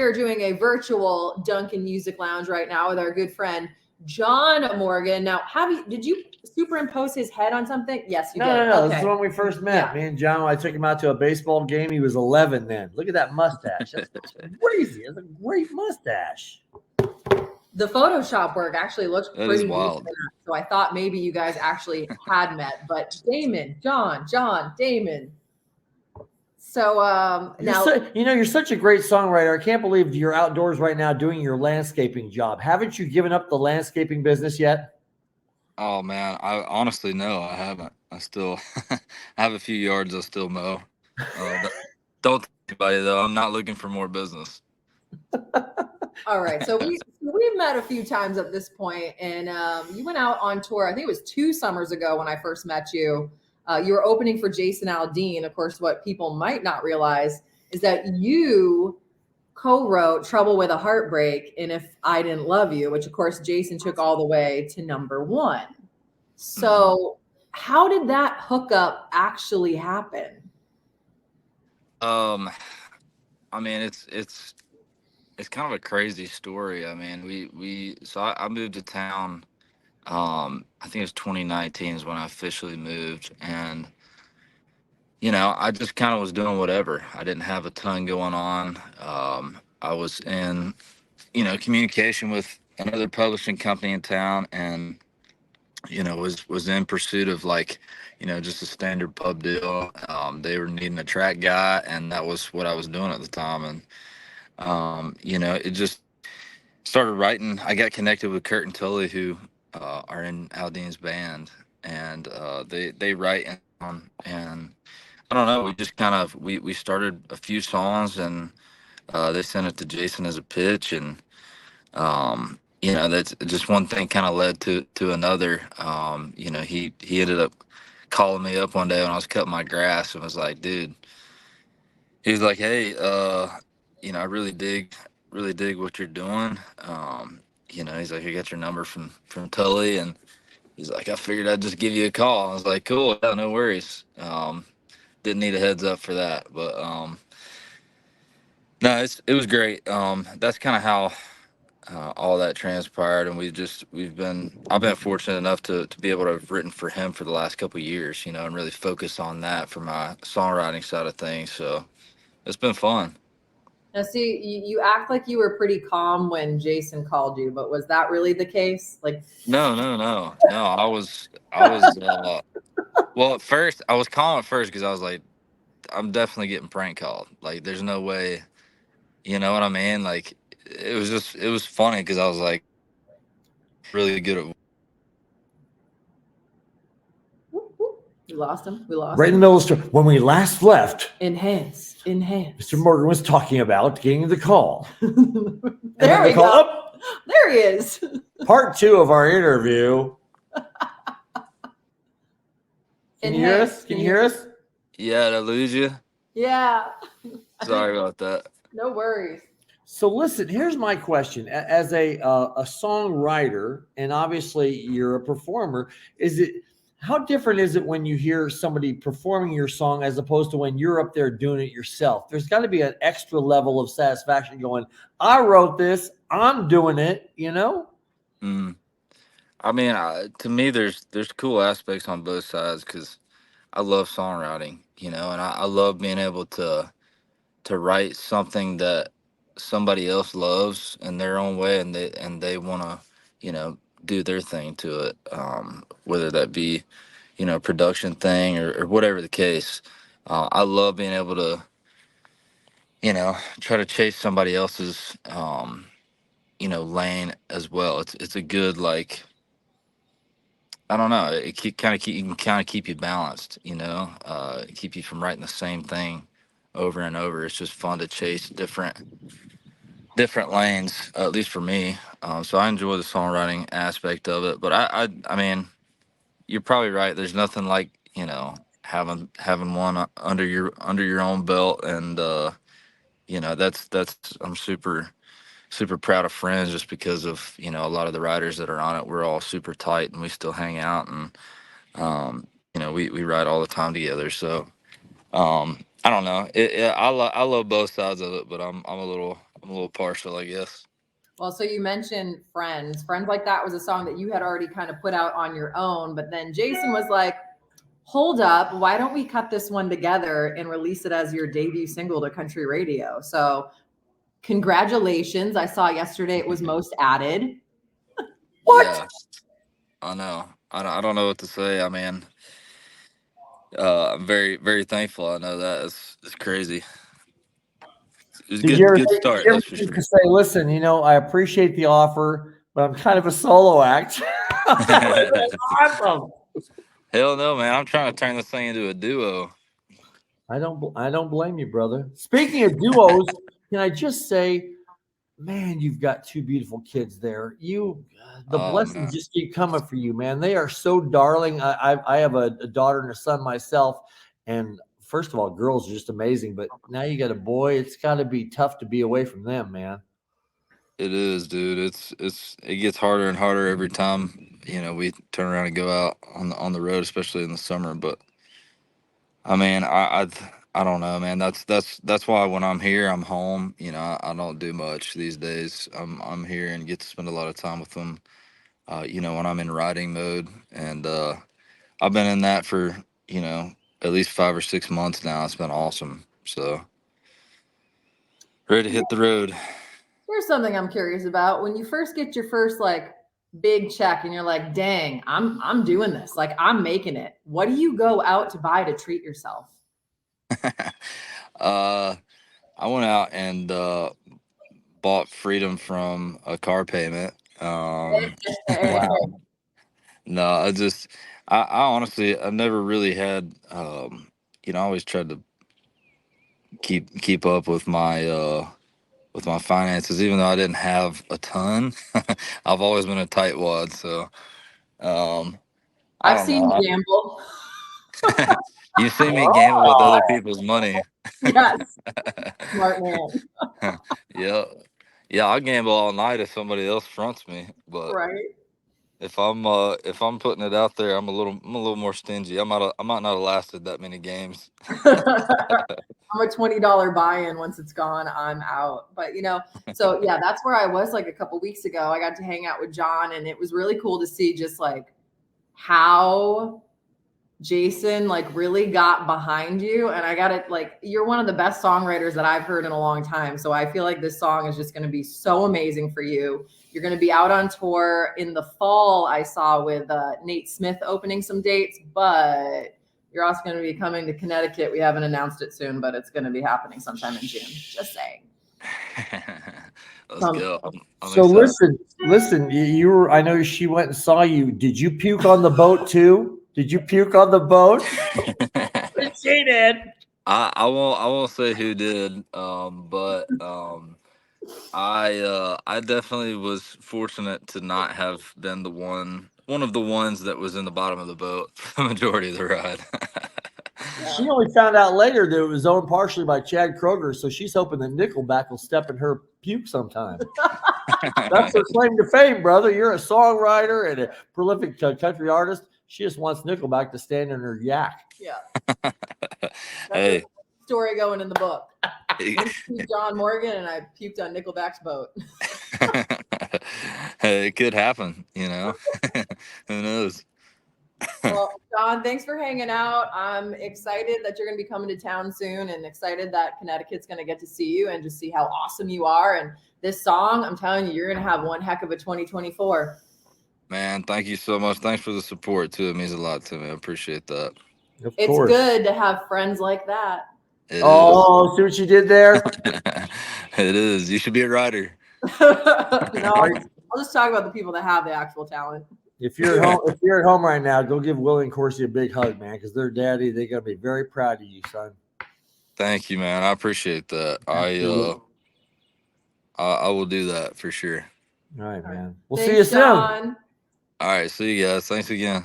We're doing a virtual Dunkin Music Lounge right now with our good friend John Morgan. Now, did you superimpose his head on something? Yes, you did. No. Okay. This is when we first met. Yeah. Me and John, I took him out to a baseball game. He was 11 then. Look at that mustache. That's crazy. That's a great mustache. The Photoshop work actually looks pretty wild. So I thought maybe you guys actually had met. But Damon, John, Damon. So you're such a great songwriter. I can't believe you're outdoors right now doing your landscaping job. Haven't you given up the landscaping business yet? Oh man, I honestly no, I haven't. I still I have a few yards I still mow. Don't tell anybody though. I'm not looking for more business. All right, so we've met a few times at this point, and you went out on tour. I think it was 2 summers ago when I first met you. You were opening for Jason Aldean. Of course, what people might not realize is that you co-wrote Trouble with a Heartbreak and If I Didn't Love You, which of course Jason took all the way to #1. So how did that hookup actually happen? I mean, it's kind of a crazy story. I mean, I moved to town. I think it was 2019 is when I officially moved, and I just kind of was doing whatever. I didn't have a ton going on. I was in, communication with another publishing company in town, and was in pursuit of just a standard pub deal. They were needing a track guy, and that was what I was doing at the time, and it just started writing. I got connected with Kurt and Tully, who are in Aldean's band, and they write and I don't know, we just kind of we started a few songs, and they sent it to Jason as a pitch, and that's just one thing kind of led to another. He ended up calling me up one day when I was cutting my grass and was like, dude, he was like, hey, I really dig what you're doing. He's like, I got your number from Tully, and he's like, I figured I'd just give you a call. I was like, cool, yeah, no worries. Didn't need a heads up for that, but no, it was great. That's kind of how all that transpired, and I've been fortunate enough to be able to have written for him for the last couple of years, and really focus on that for my songwriting side of things. So it's been fun. Now, see, you act like you were pretty calm when Jason called you, but was that really the case? No. I was. Well, at first, I was calm at first because I was like, I'm definitely getting prank called. Like, there's no way. You know what I mean? Like, it was funny because I was like, really good at. We lost him. Right in the middle of the story. When we last left, enhance. Mr. Morgan was talking about getting the call. There we go. There he is. Part 2 of our interview. Can you hear us? Can you hear us? Yeah, did I lose you? Yeah. Sorry about that. No worries. So listen, here's my question. As a songwriter, and obviously you're a performer, how different is it when you hear somebody performing your song as opposed to when you're up there doing it yourself? There's got to be an extra level of satisfaction going, I wrote this, I'm doing it, I mean, to me, there's cool aspects on both sides because I love songwriting, and I love being able to write something that somebody else loves in their own way, and they want to, do their thing to it, whether that be, production thing or whatever the case. I love being able to, try to chase somebody else's, lane as well. It's a good, like, I don't know. It can kind of keep you balanced, keep you from writing the same thing over and over. It's just fun to chase different lanes, at least for me. So I enjoy the songwriting aspect of it. But I mean, you're probably right. There's nothing like having one under your own belt, and that's I'm super proud of Friends just because of a lot of the writers that are on it. We're all super tight, and we still hang out, and we write all the time together. So I don't know. I love both sides of it, but I'm a I'm a little partial, I guess. Well, so you mentioned Friends. Friends Like That was a song that you had already kind of put out on your own, but then Jason was like, hold up, why don't we cut this one together and release it as your debut single to country radio? So congratulations. I saw yesterday it was most added. What? Yeah, I know. I don't know what to say. I mean, I'm very, very thankful. I know that it's crazy. It was Did you good did start, you ever that's for think sure. to say, listen, I appreciate the offer, but I'm kind of a solo act? Awesome. Hell no, man. I'm trying to turn this thing into a duo. I don't blame you, brother. Speaking of duos, can I just say, man, you've got two beautiful kids there. The Oh blessings man, just keep coming for you, man. They are so darling. I have a daughter and a son myself, and first of all, girls are just amazing. But now you got a boy. It's got to be tough to be away from them, man. it is, dude. It gets harder and harder every time we turn around and go out on the road, especially in the summer. But I mean, I don't know, man. That's why when I'm here, I'm home. I don't do much these days. I'm here and get to spend a lot of time with them. When I'm in writing mode, and I've been in that for at least 5 or 6 months now. It's been awesome. So ready to hit the road. Here's something I'm curious about. When you first get your first like big check and you're like, dang, I'm doing this. Like I'm making it. What do you go out to buy to treat yourself? I went out and bought freedom from a car payment. Wow. No, I honestly, I've never really had, I always tried to keep up with my finances, even though I didn't have a ton. I've always been a tightwad, so I I've don't seen know. you gamble. You see me gamble with Oh, other people's money. Yes, smart man. Yeah, yeah, I gamble all night if somebody else fronts me, but Right. if I'm putting it out there, I'm a little more stingy. I might not have lasted that many games. I'm a $20 buy-in. Once it's gone, I'm out. But so yeah, that's where I was like a couple weeks ago. I got to hang out with John, and it was really cool to see just like how Jason like really got behind you. And I got it, like, you're one of the best songwriters that I've heard in a long time. So I feel like this song is just going to be so amazing for you. You're going to be out on tour in the fall. I saw with Nate Smith opening some dates, but you're also going to be coming to Connecticut. We haven't announced it soon, but it's going to be happening sometime in June. Just saying. Let's go. I'm So excited. listen. You were. I know she went and saw you. Did you puke on the boat too? Did you puke on the boat? She did. I won't say who did, but I definitely was fortunate to not have been one of the ones that was in the bottom of the boat for the majority of the ride. She only found out later that it was owned partially by Chad Kroger, so she's hoping that Nickelback will step in her puke sometime. That's her claim to fame, brother. You're a songwriter and a prolific country artist. She just wants Nickelback to stand in her yak. Yeah. Hey, Story going in the book. John Morgan and I puked on Nickelback's boat. hey, it could happen, Who knows? Well, John, thanks for hanging out. I'm excited that you're going to be coming to town soon and excited that Connecticut's going to get to see you and just see how awesome you are. And this song, I'm telling you, you're going to have one heck of a 2024. Man, thank you so much. Thanks for the support too. It means a lot to me. I appreciate that. Of It's course. good to have friends like that. It Oh, see what you did there? It is. You should be a writer. No, I'll just talk about the people that have the actual talent. If you're at home right now, go give Willie and Corsi a big hug, man, because their daddy, they're gonna be very proud of you, son. Thank you, man. I appreciate that. I will do that for sure. All right, man. We'll Thanks, see you soon. John. All right, see you guys. Thanks again.